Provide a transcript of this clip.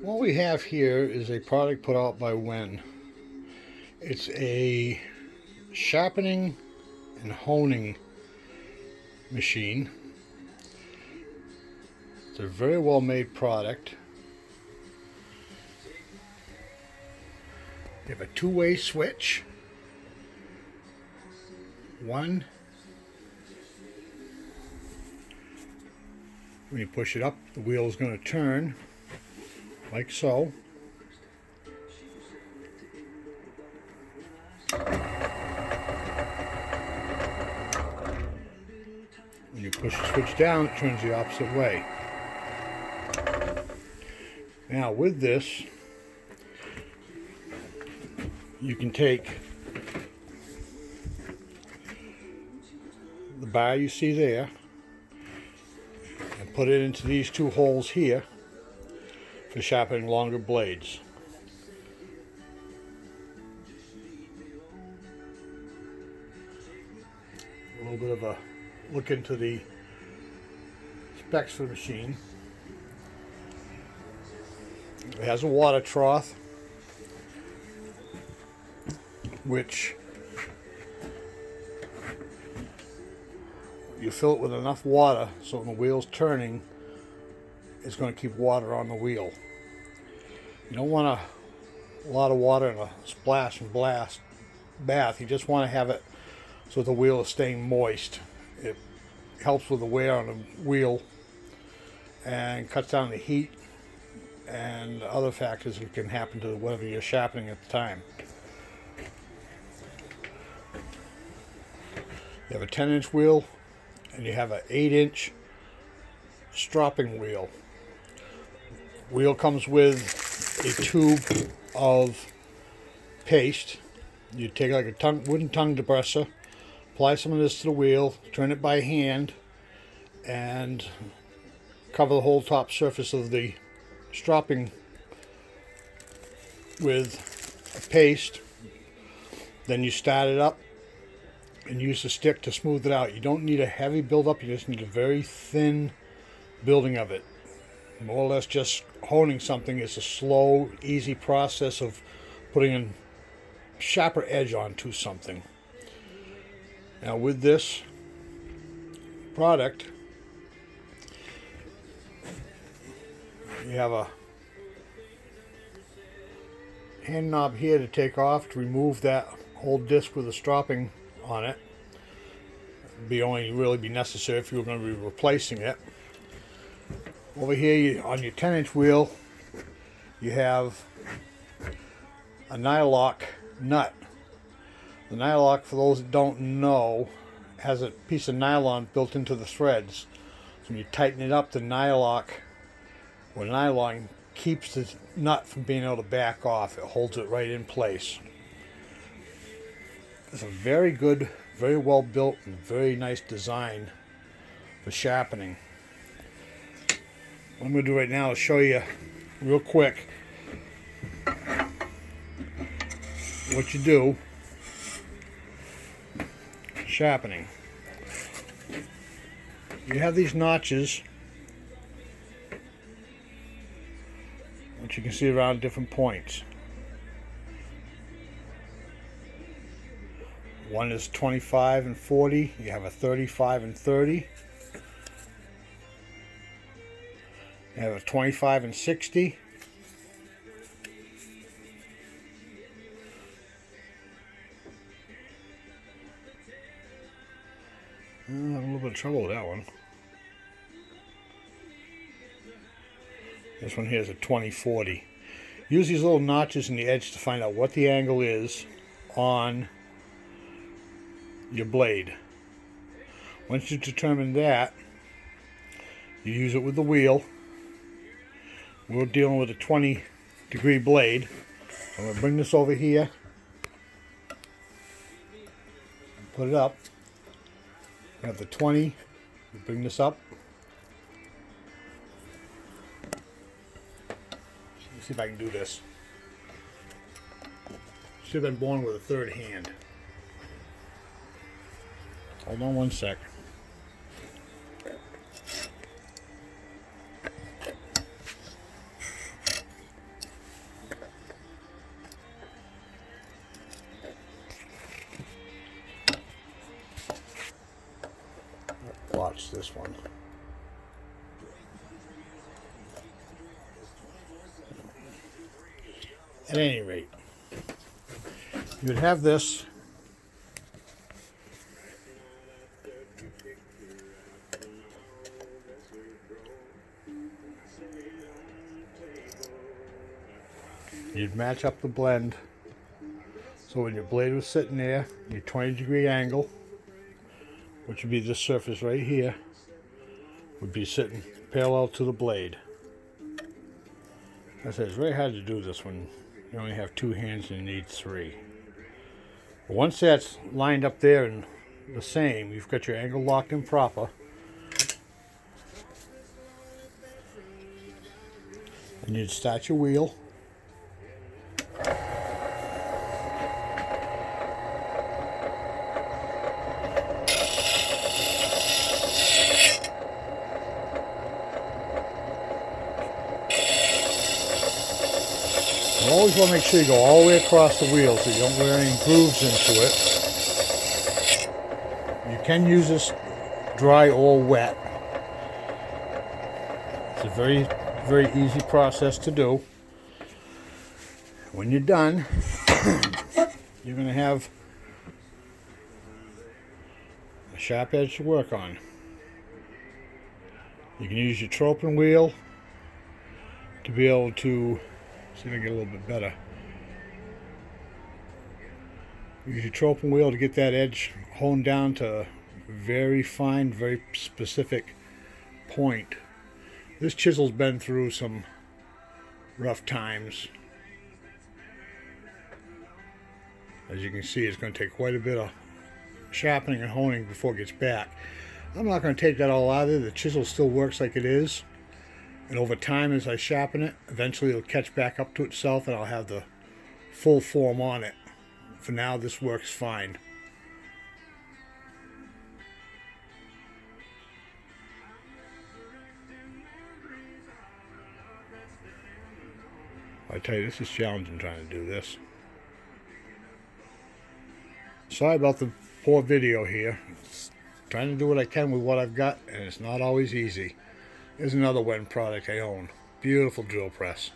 What we have here is a product put out by WEN. It's a sharpening and honing machine. It's a very well made product. You have a two-way switch. One, when you push it up, the wheel is going to turn like so. When you push the switch down, it turns the opposite way. Now with this, you can take the bar you see there and put it into these two holes here for sharpening longer blades. A little bit of a look into the specs for the machine. It has a water trough, which you fill it with enough water so when the wheel's turning, it's going to keep water on the wheel. You don't want a lot of water in a splash and blast bath. You just want to have it so the wheel is staying moist. It helps with the wear on the wheel and cuts down the heat and other factors that can happen to whatever you're sharpening at the time. You have a 10-inch wheel and you have an 8-inch stropping wheel. Wheel comes with a tube of paste. You take like a wooden tongue depressor, apply some of this to the wheel, turn it by hand, and cover the whole top surface of the stropping with a paste. Then you start it up and use the stick to smooth it out. You don't need a heavy buildup, you just need a very thin building of it. More or less just honing something is a slow, easy process of putting a sharper edge onto something. Now with this product, you have a hand knob here to take off to remove that whole disc with the stropping on it. It'd only really be necessary if you were going to be replacing it. Over here on your 10-inch wheel, you have a nylock nut. The nylock, for those that don't know, has a piece of nylon built into the threads. So when you tighten it up, the nylock or nylon keeps the nut from being able to back off. It holds it right in place. It's a very good, very well built, and very nice design for sharpening. What I'm going to do right now is show you real quick what you do sharpening. You have these notches, which you can see around different points. One is 25 and 40. You have a 35 and 30. You have a 25 and 60. I'm having a little bit of trouble with that one. This one here is a 20-40. Use these little notches in the edge to find out what the angle is on your blade. Once you determine that, you use it with the wheel. We're dealing with a 20-degree blade. I'm going to bring this over here, put it up. You have the 20, you bring this up. Let's see if I can do this. Should have been born with a third hand. Hold on one sec. watch this one. At any rate, you would have this you'd match up the blend so when your blade was sitting there, your 20-degree angle, which would be this surface right here, would be sitting parallel to the blade. I said it's very hard to do this when you only have 2 hands and you need 3. But once that's lined up there and the same, you've got your angle locked in proper, and you'd start your wheel. You always want to make sure you go all the way across the wheel so you don't wear any grooves into it. You can use this dry or wet. It's a very, very easy process to do. When you're done, you're going to have a sharp edge to work on. You can use your tropen wheel to be able to see if I get a little bit better. Use your tropen wheel to get that edge honed down to a very fine, very specific point. This chisel's been through some rough times. As you can see, it's going to take quite a bit of sharpening and honing before it gets back. I'm not going to take that all out of there. The chisel still works like it is. And over time, as I sharpen it, eventually it'll catch back up to itself and I'll have the full form on it. For now, this works fine. I tell you, this is challenging trying to do this. Sorry about the poor video here. Trying to do what I can with what I've got, and it's not always easy. Here's another WEN product I own. Beautiful drill press.